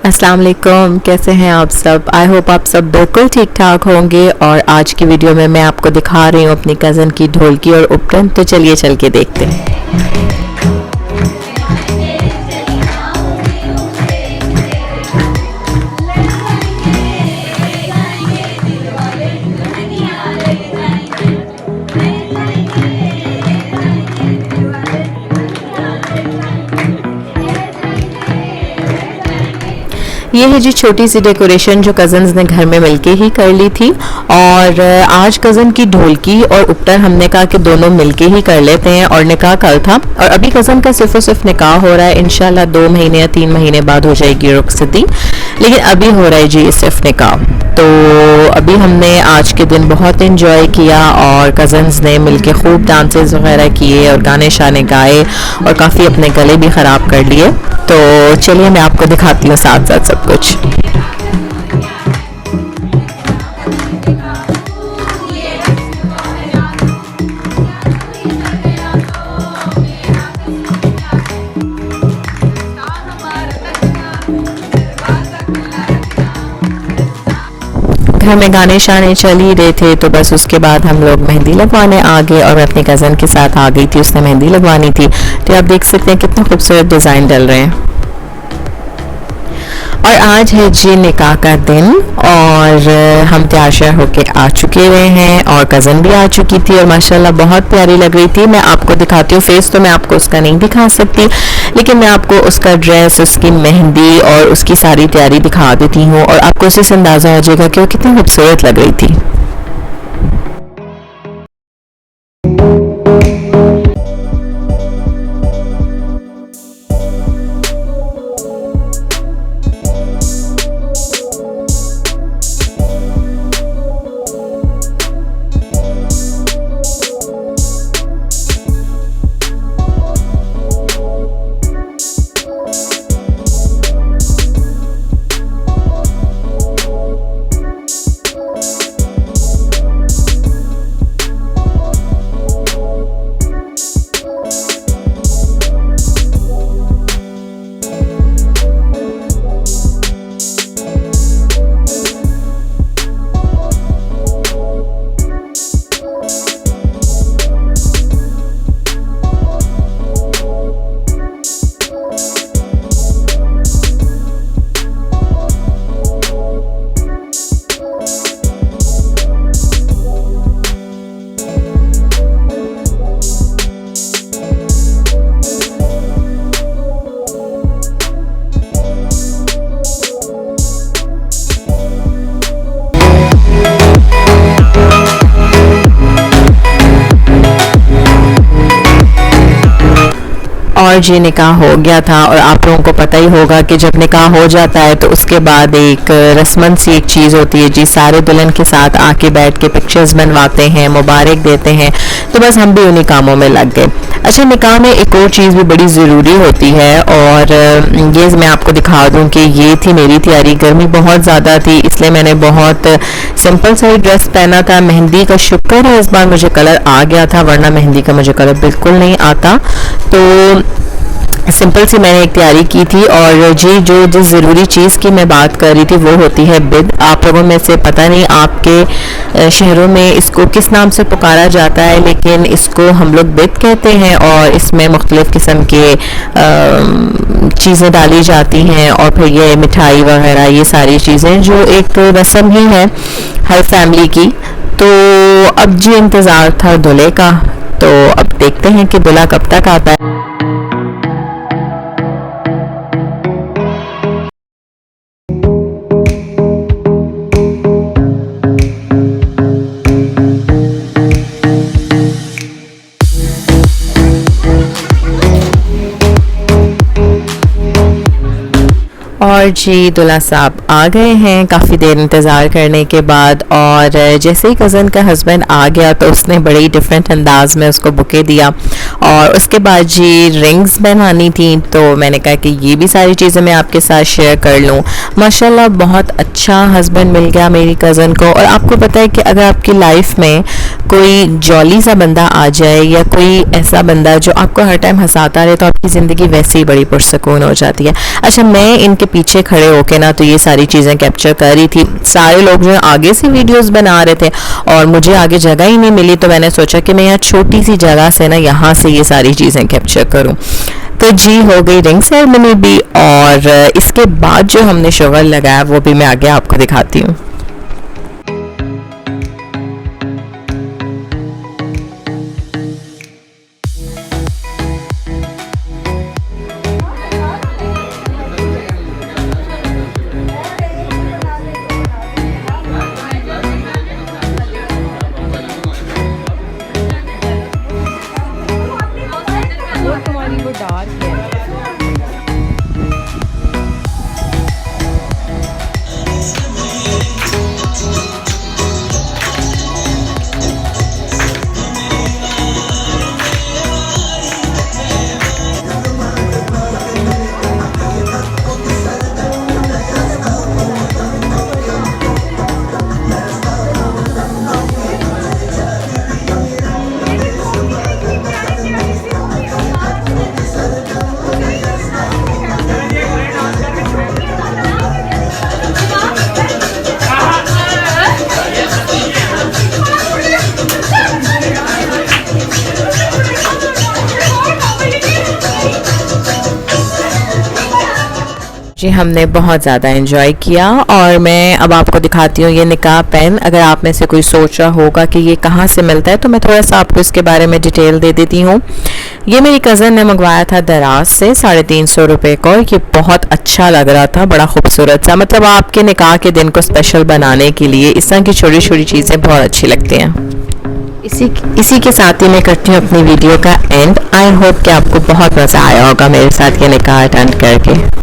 अस्सलाम वालेकुम, कैसे हैं आप सब। आई होप आप सब बिल्कुल ठीक ठाक होंगे। और आज की वीडियो में मैं आपको दिखा रही हूँ अपनी कज़न की ढोलकी और उपटन। तो चलिए चल के देखते हैं। ये है जी छोटी सी डेकोरेशन जो कज़न्स ने घर में मिलके ही कर ली थी। और आज कज़न की ढोलकी और उपटर हमने कहा कि दोनों मिलके ही कर लेते हैं। और निकाह कल था और अभी कज़न का सिर्फ और सिर्फ निकाह हो रहा है। इंशाल्लाह 2 महीने या 3 महीने बाद हो जाएगी रुखसती, लेकिन अभी हो रहा है जी सिर्फ निकाह। तो अभी हमने आज के दिन बहुत इंजॉय किया और कज़न्स ने मिलके खूब डांसेस वगैरह किए और गाने शाने गाए और काफ़ी अपने गले भी ख़राब कर लिए। तो चलिए मैं आपको दिखाती हूँ साथ साथ सब कुछ। घर में गाने शाने चल ही रहे थे, तो बस उसके बाद हम लोग मेहंदी लगवाने आ गए और मैं अपनी कज़न के साथ आ गई थी, उसने मेहंदी लगवानी थी। तो आप देख सकते हैं कितना खूबसूरत डिज़ाइन डल रहे हैं। और आज है जी निकाह का दिन और हम तैयार श्यार होके आ चुके हुए हैं और कज़न भी आ चुकी थी और माशाल्लाह बहुत प्यारी लग रही थी। मैं आपको दिखाती हूँ फेस, तो मैं आपको उसका नहीं दिखा सकती, लेकिन मैं आपको उसका ड्रेस, उसकी मेहंदी और उसकी सारी तैयारी दिखा देती हूँ और आपको उससे अंदाज़ा हो जाएगा कि वो कितनी खूबसूरत लग रही थी। और जी निकाह हो गया था और आप लोगों को पता ही होगा कि जब निकाह हो जाता है तो उसके बाद एक रस्मन सी एक चीज़ होती है जी, सारे दुल्हन के साथ आके बैठ के पिक्चर्स बनवाते हैं, मुबारक देते हैं। तो बस हम भी उन्हीं कामों में लग गए। अच्छा, निकाह में एक और चीज़ भी बड़ी ज़रूरी होती है और ये मैं आपको दिखा दूँ कि ये थी मेरी तैयारी। गर्मी बहुत ज़्यादा थी इसलिए मैंने बहुत सिंपल सा ड्रेस पहना था। मेहंदी का शुक्र है इस बार मुझे कलर आ गया था, वरना मेहंदी का मुझे कलर बिल्कुल नहीं आता। तो सिंपल सी मैंने एक तैयारी की थी। और जी जो जिस ज़रूरी चीज़ की मैं बात कर रही थी वो होती है बिद। आप लोगों में से पता नहीं आपके शहरों में इसको किस नाम से पुकारा जाता है, लेकिन इसको हम लोग बिद कहते हैं और इसमें मुख्तलिफ़ किस्म के चीज़ें डाली जाती हैं और फिर ये मिठाई वगैरह, ये सारी चीज़ें जो एक रस्म ही है हर फैमिली की। तो अब जी इंतज़ार था दूल्हे का, तो अब देखते हैं कि दूल्हा कब तक आता है। और जी दूल्हा साहब आ गए हैं काफ़ी देर इंतज़ार करने के बाद। और जैसे ही कज़न का हस्बैंड आ गया तो उसने बड़े ही डिफरेंट अंदाज में उसको बुके दिया। और उसके बाद जी रिंग्स बनवानी थी, तो मैंने कहा कि ये भी सारी चीज़ें मैं आपके साथ शेयर कर लूँ। माशाल्लाह बहुत अच्छा हस्बैंड मिल गया मेरी कज़न को। और आपको पता है कि अगर आपकी लाइफ में कोई जॉली सा बंदा आ जाए या कोई ऐसा बंदा जो आपको हर टाइम हंसाता रहे, तो आपकी ज़िंदगी वैसे ही बड़ी पुरसकून हो जाती है। अच्छा, मैं इनके पीछे खड़े होके ना तो ये सारी चीज़ें कैप्चर कर रही थी। सारे लोग जो आगे से वीडियोस बना रहे थे और मुझे आगे जगह ही नहीं मिली, तो मैंने सोचा कि मैं यहाँ छोटी सी जगह से ना यहाँ से ये सारी चीज़ें कैप्चर करूँ। तो जी हो गई रिंग सेरेमनी भी, और इसके बाद जो हमने शुगर लगाया वो भी मैं आगे आपको दिखाती हूँ। जी हमने बहुत ज़्यादा एंजॉय किया। और मैं अब आपको दिखाती हूँ ये निकाह पेन। अगर आप में से कोई सोच रहा होगा कि ये कहाँ से मिलता है, तो मैं थोड़ा सा आपको इसके बारे में डिटेल दे देती हूँ। ये मेरी कज़न ने मंगवाया था दराज से 350 रुपये को। ये बहुत अच्छा लग रहा था, बड़ा खूबसूरत सा। मतलब आपके निकाह के दिन को स्पेशल बनाने के लिए इस तरह की छोटी छोटी चीज़ें बहुत अच्छी लगती हैं। इसी के साथ ही मैं करती हूँ अपनी वीडियो का एंड। आई होप कि आपको बहुत मज़ा आया होगा मेरे साथ ये निकाह अटेंड करके।